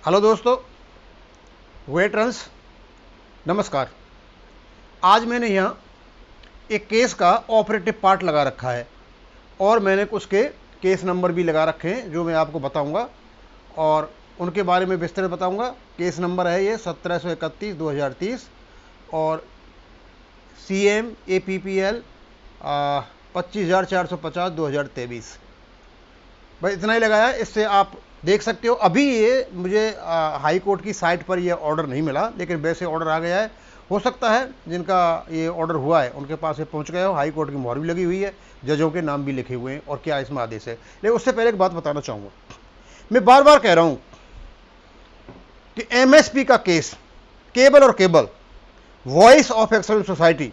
Hello दोस्तों, veterans नमस्कार। आज मैंने यहाँ एक केस का ऑपरेटिव पार्ट लगा रखा है और मैंने कुछ के केस नंबर भी लगा रखे हैं जो मैं आपको बताऊंगा और उनके बारे में विस्तार बताऊंगा। केस नंबर है ये 1731/2030 और CM APPL 25,450/2023। बस इतना ही लगाया। इससे आप देख सकते हो अभी ये मुझे हाई कोर्ट की साइट पर ये ऑर्डर नहीं मिला, लेकिन वैसे ऑर्डर आ गया है। हो सकता है जिनका ये ऑर्डर हुआ है उनके पास ये पहुंच गया हो। हाई कोर्ट की मोहर भी लगी हुई है, जजों के नाम भी लिखे हुए हैं और क्या इसमें आदेश है। लेकिन उससे पहले एक बात बताना चाहूँगा। मैं बार बार कह रहा हूँ कि MSP का केस केबल और cable voice of excellence society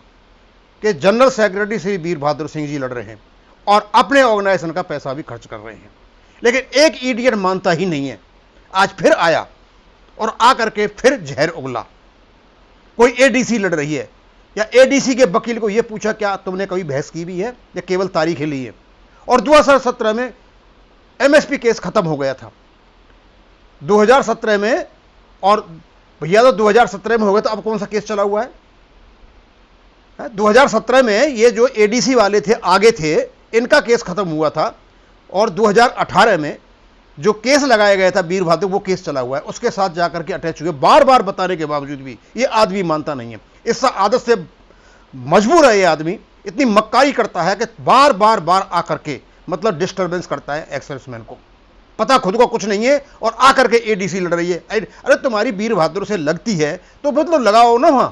के जनरल सेक्रेटरी श्री वीर बहादुर सिंह जी लड़ रहे हैं और अपने ऑर्गेनाइजेशन का पैसा भी खर्च कर रहे हैं, लेकिन एक इडियट मानता ही नहीं है। आज फिर आया और आकर के फिर जहर उगला। कोई ADC लड़ रही है या ADC के वकील को यह पूछा क्या तुमने कभी बहस की भी है या केवल तारीख ली है। और 2017 में MSP केस खत्म हो गया था 2017 में, और भैया तो 2017 में हो गया, तो अब कौन सा केस चला हुआ है? 2017 में ये जो ADC वाले थे आगे थे, इनका केस खत्म हुआ था और 2018 में जो केस लगाया गया था वीर बहादुर, वो केस चला हुआ है। उसके साथ जाकर के अटैच हुए। बार बार बताने के बावजूद भी ये आदमी मानता नहीं है। इस आदत से मजबूर है ये आदमी। इतनी मक्कारी करता है कि बार बार बार आकर के मतलब डिस्टर्बेंस करता है एक्सर्विसमैन को। पता खुद को कुछ नहीं है और आकर के ADC लड़ रही है। अरे तुम्हारी वीर बहादुर से लगती है तो मतलब लगाओ ना वहां,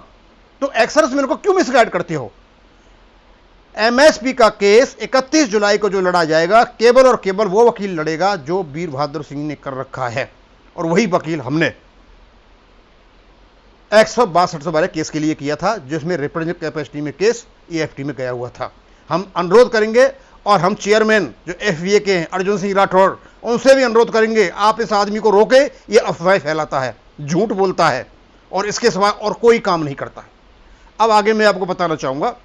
तो एक्सर्विसमैन को क्यों मिसगाइड करते हो? MSP का केस 31 जुलाई को जो लड़ा जाएगा, केवल और केवल वो वकील लड़ेगा जो वीर बहादुर सिंह ने कर रखा है, और वही वकील हमने 162 वाले केस के लिए किया था, जिसमें रिप्रेजेंटेटिव कैपेसिटी में केस EFT में गया हुआ था। हम अनुरोध करेंगे और हम चेयरमैन जो FVA के हैं अर्जुन सिंह राठौड़, उनसे भी अनुरोध करेंगे आप इस आदमी को रोके। ये अफवाह फैलाता है, झूठ बोलता है और इसके सिवा और कोई काम नहीं करता है। अब आगे मैं आपको बताना चाहूंगा,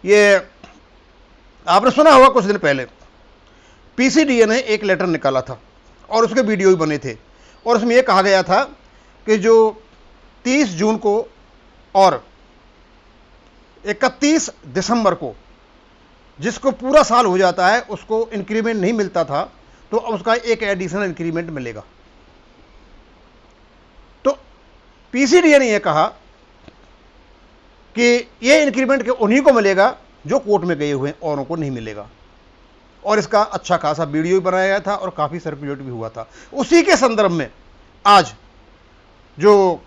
ये आपने सुना होगा कुछ दिन पहले PCDA ने एक लेटर निकाला था और उसके वीडियो भी बने थे, और उसमें यह कहा गया था कि जो 30 जून को और 31 दिसंबर को जिसको पूरा साल हो जाता है उसको इंक्रीमेंट नहीं मिलता था, तो अब उसका एक एडिशनल इंक्रीमेंट मिलेगा। तो PCDA ने यह कहा कि ये इंक्रीमेंट के उन्हीं को मिलेगा जो कोर्ट में गए हुए हैं, औरों को नहीं मिलेगा। और इसका अच्छा खासा वीडियो भी बनाया गया था और काफी सर्कुलेट भी हुआ था। उसी के संदर्भ में आज जो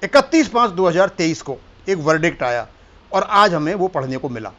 31/5/2023 को एक वर्डिक्ट आया और आज हमें वो पढ़ने को मिला।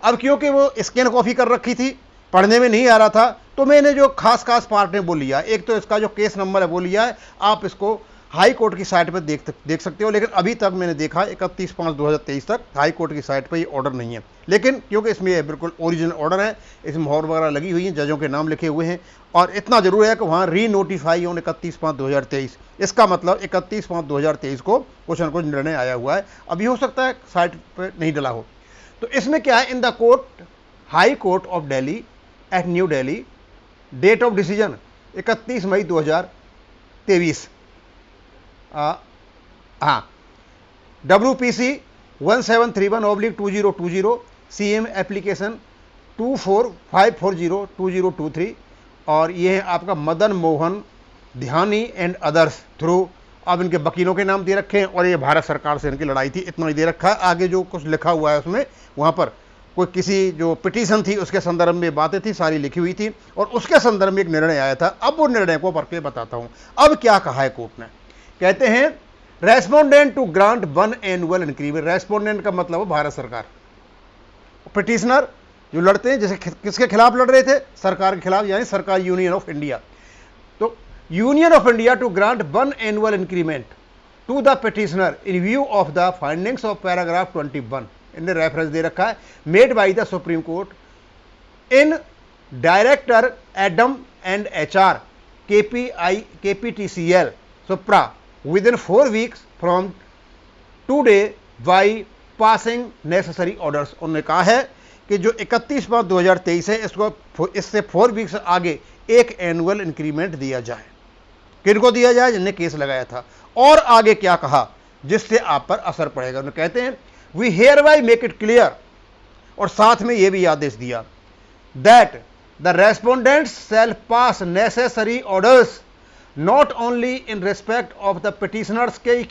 अब क्योंकि वो स्कैन कॉपी कर रखी थी, पढ़ने में नहीं आ रहा था, तो मैंने जो खास पार्ट है वो लिया। एक तो इसका जो केस नंबर है वो लिया है, आप इसको हाई कोर्ट की साइट पर देख सकते हो। लेकिन अभी तक मैंने देखा 31/5/2023 तक हाई कोर्ट की साइट पर ये ऑर्डर नहीं है। लेकिन क्योंकि इसमें बिल्कुल ओरिजिनल ऑर्डर है, इसमें मोहर वगैरह लगी हुई है, जजों के नाम लिखे हुए हैं, और इतना जरूर है कि वहाँ री नोटिफाई ऑन 31/5/2023। इसका मतलब 31/5/2023 को कुछ न कुछ निर्णय आया हुआ है। अभी हो सकता है साइट पर नहीं डला हो। तो इसमें क्या है, in the court High Court of Delhi at New Delhi, date of decision 31 May 2023। हाँ, WPC 1731/2020 CM एप्लीकेशन 24/540/2023, और ये है आपका मदन मोहन ध्यानी एंड अदर्स थ्रू। अब इनके वकीलों के नाम दे रखे हैं और ये भारत सरकार से इनकी लड़ाई थी, इतना ही दे रखा है। आगे जो कुछ लिखा हुआ है उसमें, वहाँ पर कोई किसी जो पिटीशन थी उसके संदर्भ में बातें थी, सारी लिखी हुई थी, और उसके संदर्भ में एक निर्णय आया था। अब वो निर्णय को पढ़ के बताता हूँ। अब क्या कहा है कोर्ट ने? कहते हैं respondent to grant 1 annual increment. Respondent का मतलब है भारत सरकार। पिटिशनर जो लड़ते हैं, जैसे किसके खिलाफ लड़ रहे थे? सरकार के खिलाफ, यानी सरकार यूनियन ऑफ इंडिया। तो union of India to grant 1 annual increment to the petitioner in view of the findings of paragraph 21, इन्हें रेफरेंस दे रखा है, made by the Supreme Court in director adm and HR KPTCL supra within 4 weeks from today by passing necessary orders। उन्होंने कहा है कि जो 31/5/2023 है, इसको इससे 4 वीक्स आगे एक एनुअल इंक्रीमेंट दिया जाए। किनको दिया जाए? जिनने केस लगाया था। और आगे क्या कहा जिससे आप पर असर पड़ेगा? उन्हें कहते हैं we hereby make it clear, और साथ में यह भी आदेश दिया that the respondents shall pass necessary orders not only in respect of the petitioners के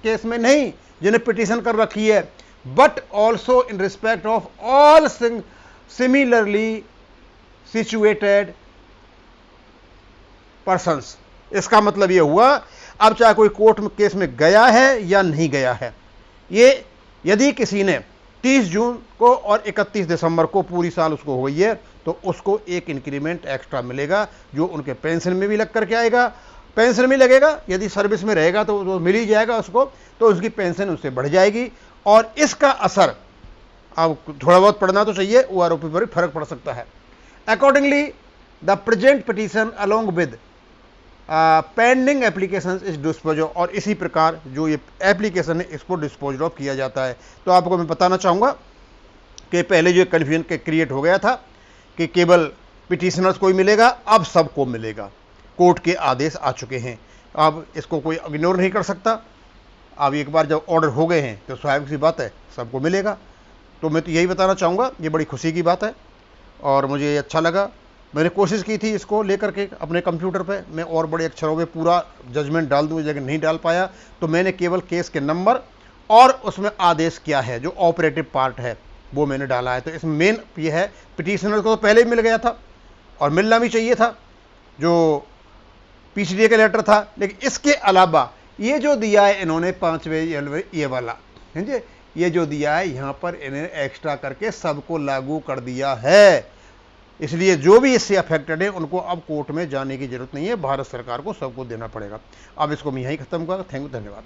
केस में नहीं जिन्हें पिटिशन कर रखी है, but also in respect of all similarly situated persons. इसका मतलब यह हुआ अब चाहे कोई कोर्ट में केस में गया है या नहीं गया है, ये यदि किसी ने 30 जून को और 31 दिसंबर को पूरी साल उसको हो गई है तो उसको एक इंक्रीमेंट एक्स्ट्रा मिलेगा जो उनके पेंशन में भी लग करके आएगा। पेंशन में लगेगा, यदि सर्विस में रहेगा तो वो मिल ही जाएगा उसको, तो उसकी पेंशन उससे बढ़ जाएगी। और इसका असर अब थोड़ा बहुत पढ़ना तो चाहिए, वो आरोपी पर भी फर्क पड़ सकता है। Accordingly the present petition along with pending application is dispose of, और इसी प्रकार जो ये एप्लीकेशन है इसको डिस्पोज ऑफ किया जाता है। तो आपको मैं बताना चाहूँगा कि पहले जो कन्फ्यूजन के क्रिएट हो गया था कि केवल पिटिशनर्स को ही मिलेगा, अब सबको मिलेगा। कोर्ट के आदेश आ चुके हैं, अब इसको कोई इग्नोर नहीं कर सकता। अब एक बार जब ऑर्डर हो गए हैं तो स्वाभाविक सी बात है सबको मिलेगा। तो मैं तो यही बताना चाहूँगा, ये बड़ी खुशी की बात है और मुझे अच्छा लगा। मैंने कोशिश की थी इसको लेकर के अपने कंप्यूटर पे मैं और बड़े अक्षरों में पूरा जजमेंट डाल दूँ, जगह नहीं डाल पाया, तो मैंने केवल केस के नंबर और उसमें आदेश क्या है जो ऑपरेटिव पार्ट है वो मैंने डाला है। तो इसमें मेन ये है पिटिशनर को तो पहले ही मिल गया था और मिलना भी चाहिए था जो पीसीडीए का लेटर था, लेकिन इसके अलावा ये जो दिया है इन्होंने 5वें ये वाला समझे, ये जो दिया है यहाँ पर इन्हें एक्स्ट्रा करके सबको लागू कर दिया है। इसलिए जो भी इससे अफेक्टेड है उनको अब कोर्ट में जाने की जरूरत नहीं है, भारत सरकार को सबको देना पड़ेगा। अब इसको मैं यहीं खत्म करूँगा। थैंक यू, धन्यवाद।